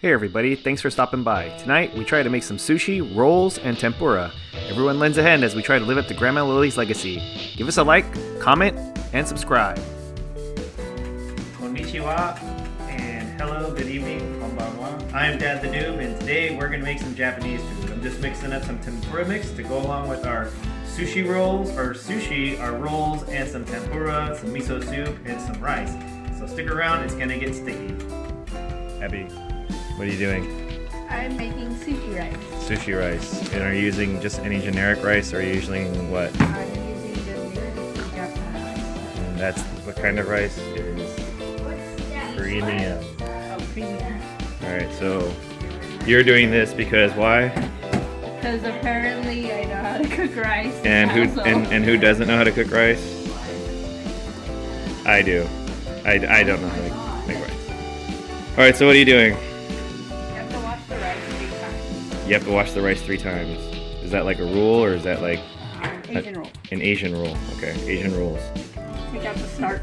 Hey everybody, thanks for stopping by. Tonight, we try to make some sushi, rolls, and tempura. Everyone lends a hand as we try to live up to Grandma Lily's legacy. Give us a like, comment, and subscribe. Konnichiwa, and hello, good evening, Konbanwa. I'm DadTheNoob, and today we're going to make some Japanese food. I'm just mixing up some tempura mix to go along with our sushi rolls, our rolls, and some tempura, some miso soup, and some rice. So stick around, it's going to get sticky. Abby, what are you doing? I'm making sushi rice. Sushi rice. And are you using just any generic rice, or are you using what? I'm using the Japanese rice. And that's what kind of rice? It is premium. Oh, premium. Alright, so you're doing this because why? Because apparently I know how to cook rice. And who doesn't know how to cook rice? I do. I don't know how to make rice. Alright, so what are you doing? You have to wash the rice 3 times. You have to wash the rice 3 times. Is that like a rule, or is that like Asian roll. an Asian rule? Okay, Asian rules. Take out the starch.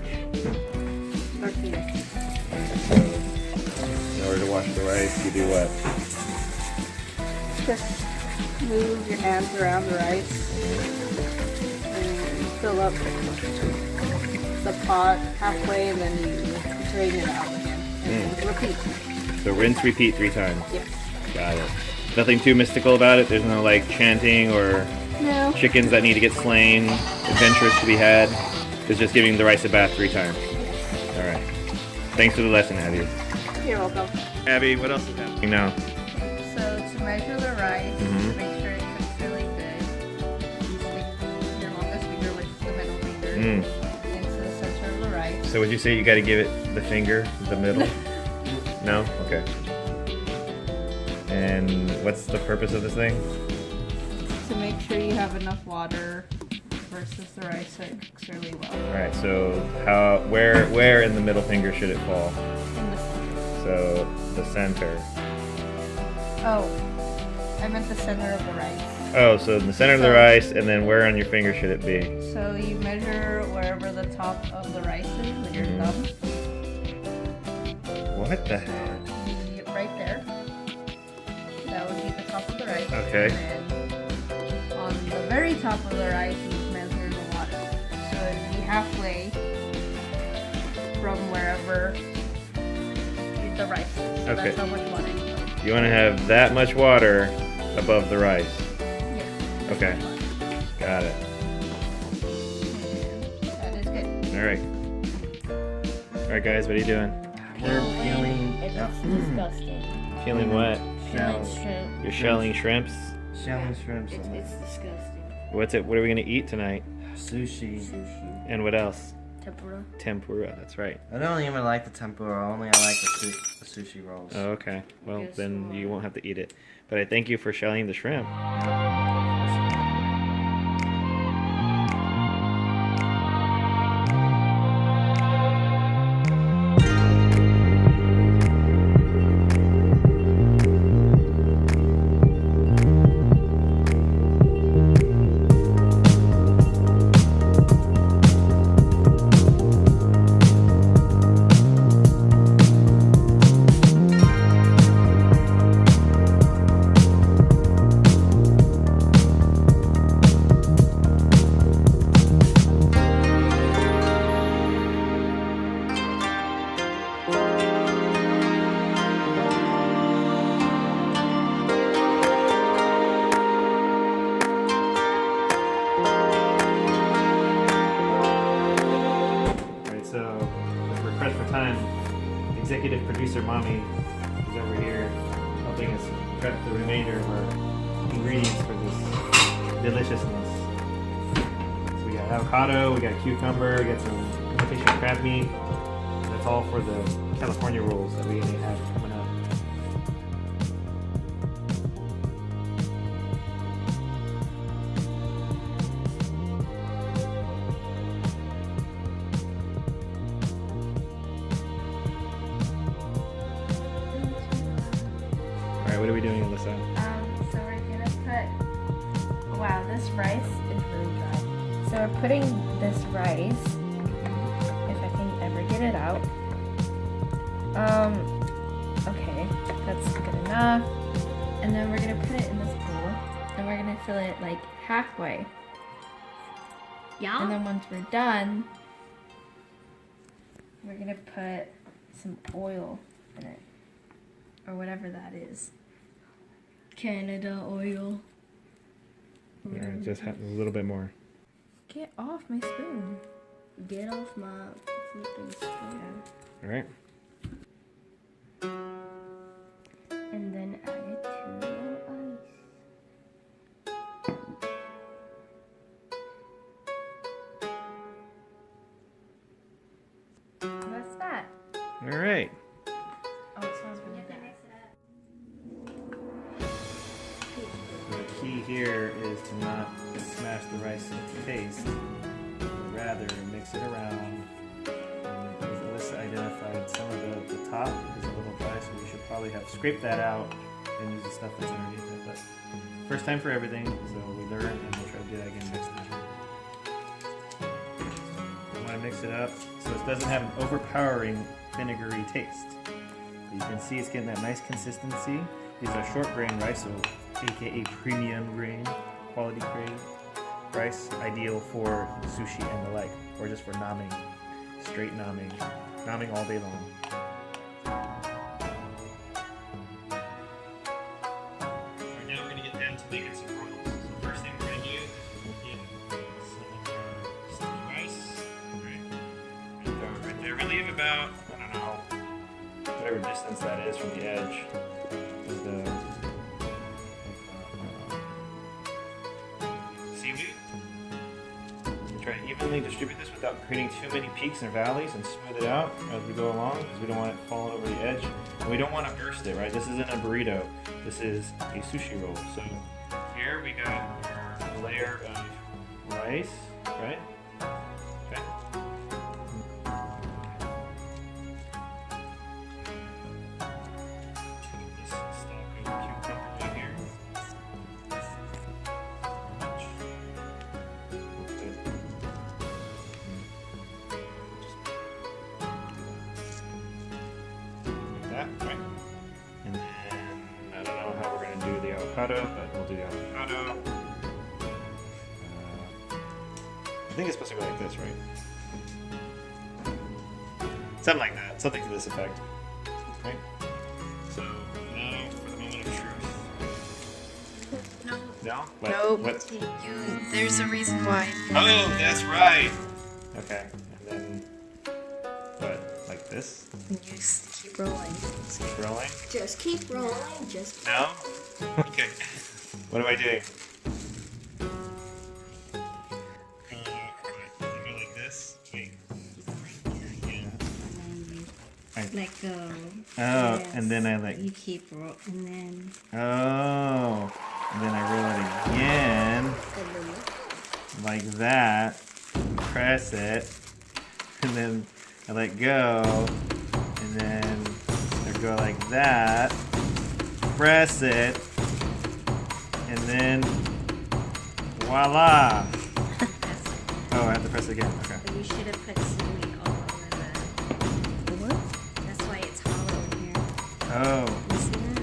Starch in it. In order to wash the rice, you do what? Just move your hands around the rice and fill up the pot halfway, and then you drain it out again. And repeat. So rinse, repeat 3 times. Yes. Got it. Nothing too mystical about it? There's no like chanting or No. chickens that need to get slain, adventures to be had? It's just giving the rice a bath 3 times. Alright. Thanks for the lesson, Abby. You're welcome. Abby, what else is happening now? So to measure the rice, Mhm. to make sure it cooks really good, you stick your longest finger, which is the middle finger, into the center of the rice. So would you say you gotta give it the finger, the middle? No? Okay. And what's the purpose of this thing? To make sure you have enough water versus the rice so it cooks really well. Alright, so where in the middle finger should it fall? In the center. So the center. Oh, I meant the center of the rice. Oh, so in the center of the rice, and then where on your finger should it be? So you measure wherever the top of the rice is with your thumb. What the So heck? right there. That would be the top of the rice. Okay. And then on the very top of the rice, you measure the water. So it'd be halfway from wherever the rice is. So Okay. that's how much water you put. You want to have that much water above the rice. Yeah. Okay. Got it. That is good. Alright. Alright guys, what are you doing? It's disgusting. Feeling what? Shelling shrimp. You're shelling shrimps? Shelling shrimp. It's disgusting. What are we gonna eat tonight? Sushi. And what else? Tempura. Tempura, that's right. I don't even like the tempura, I like the sushi rolls. Oh, okay. Well, Yes, then so- you won't have to eat it. But I thank you for shelling the shrimp. So, with request for time, executive producer Mommy is over here helping us prep the remainder of our ingredients for this deliciousness. So we got avocado, we got cucumber, we got some imitation crab meat. That's all for the California rolls that we have coming up. Alright, what are we doing, Alyssa? So we're gonna put. Wow, this rice is really dry. So we're putting this rice, if I can ever get it out. Okay. that's good enough. And then we're gonna put it in this bowl, and we're gonna fill it like halfway. Yeah. And then once we're done, we're gonna put some oil in it, or whatever that is. Canada oil. Yeah, just a little bit more. Get off my spoon. Get off my flipping spoon. All right. And then add it to the ice. And that's that. All right. Oh, it smells really good. The key here is to not smash the rice into paste, but rather mix it around. And as Alyssa identified, some of the top is a little dry, so we should probably have scraped that out and use the stuff that's underneath it. But first time for everything, so we learn and we'll try to do that again next time. You want to mix it up so it doesn't have an overpowering vinegary taste. You can see it's getting that nice consistency. These are short grain rice, so aka premium grain, quality grain rice, ideal for sushi and the like, or just for namming, straight namming all day long. Alright, now we're going to get down to making some rolls. So the first thing we're going to do is we'll get some of our sticky rice. Right. Throw it right there. We leave about, I don't know, whatever distance that is from the edge of the seaweed. We try to evenly distribute this without creating too many peaks and valleys, and smooth it out as we go along, because we don't want it falling over the edge. And we don't want to burst it, right? This isn't a burrito. This is a sushi roll. So here we got our layer of rice, right? Okay. This stack of cucumber right here. Like that, right? And then I don't know how we're going to do the avocado, but we'll do the avocado. I think it's supposed to go like this, right? Something like that. Something to this effect. Right? So now for the moment of truth. No? What? Nope. What? There's a reason why. Oh, that's right. Okay, and then what? Like this? Just keep rolling. Keep rolling? Just keep rolling. Just No? Okay. What am I doing? You go like this? Wait. Yeah. let go. Oh, and then I like. You keep rolling, and then. Oh, and then I roll it again, like that. Press it, and then I let go, and then I go like that. Press it, and then voila. Oh, I have to press it again. Okay. But you should have put seaweed all over the. What? That's why it's hollow in here. Oh. You see that?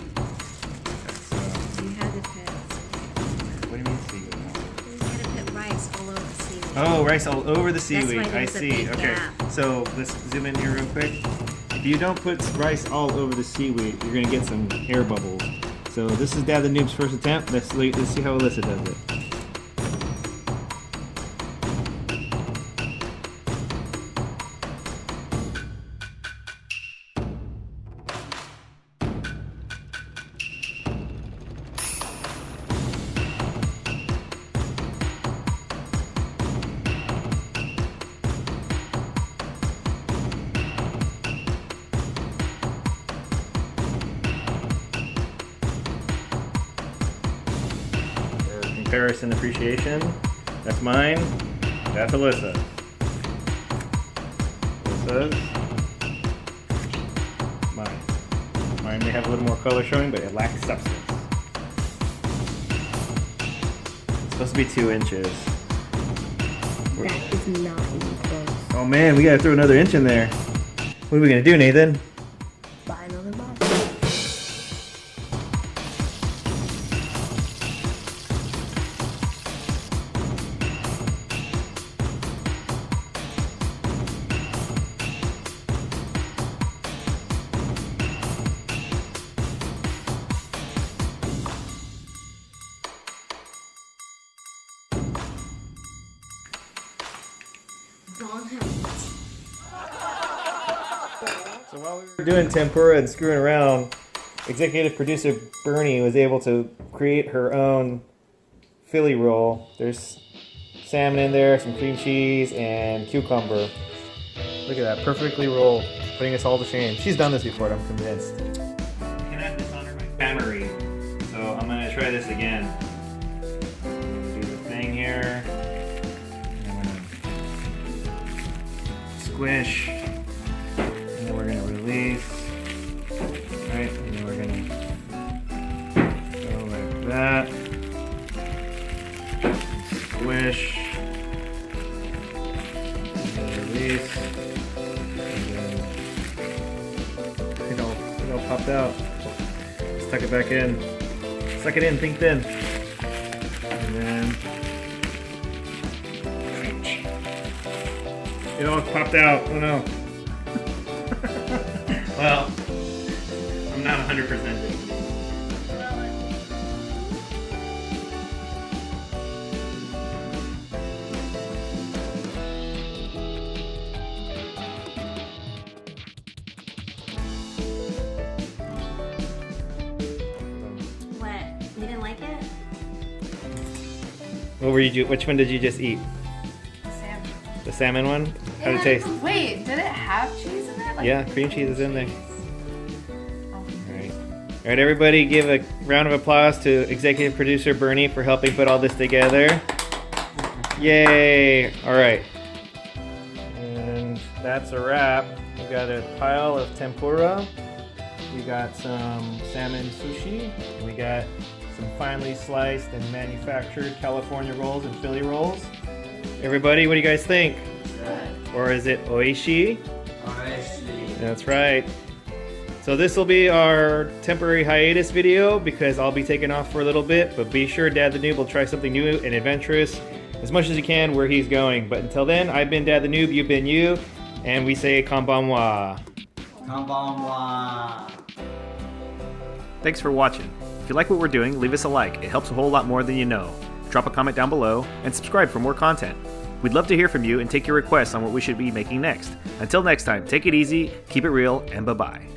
Okay, so You had to put. what do you mean seaweed? You had to put rice all over the seaweed. Oh, rice all over the seaweed. why I there's a see. big Okay. gap. So let's zoom in here real quick. If you don't put rice all over the seaweed, you're gonna get some air bubbles. So this is Dad the Noob's first attempt. Let's see how Alyssa does it. Comparison appreciation. That's mine. That's Alyssa. Alyssa's. Mine. Mine may have a little more color showing, but it lacks substance. It's supposed to be 2 inches. That is not even close. Oh man, we gotta throw another inch in there. What are we gonna do, Nathan? Buy another box. doing tempura and screwing around, executive producer Bernie was able to create her own Philly roll. There's salmon in there, some cream cheese, and cucumber. Look at that, perfectly rolled, putting us all to shame. She's done this before, I'm convinced. Cannot dishonor my family, so I'm gonna try this again. I'm gonna do the thing here. I'm gonna squish, and then we're gonna release. Right, and then we're gonna go like that. Squish. And then release. And then it all popped out. Stuck it back in. Suck it in, think thin. And then it all popped out. Oh no. Well, I'm not 100%. What? You didn't like it? What were you? Which one did you just eat? Salmon. The salmon one? How did it taste? Wait, did it have cheese in it? Like Yeah, cream cheese is in there. Oh. All right, everybody give a round of applause to executive producer Bernie for helping put all this together. Yay! All right. And that's a wrap. We got a pile of tempura. We got some salmon sushi. We got some finely sliced and manufactured California rolls and Philly rolls. Everybody, what do you guys think? Or is it oishi? That's right. So this will be our temporary hiatus video because I'll be taking off for a little bit, but be sure Dad the Noob will try something new and adventurous as much as he can where he's going. But until then, I've been Dad the Noob, you've been you, and we say Konbanwa. Konbanwa. Thanks for watching. If you like what we're doing, leave us a like. It helps a whole lot more than you know. Drop a comment down below and subscribe for more content. We'd love to hear from you and take your requests on what we should be making next. Until next time, take it easy, keep it real, and bye-bye.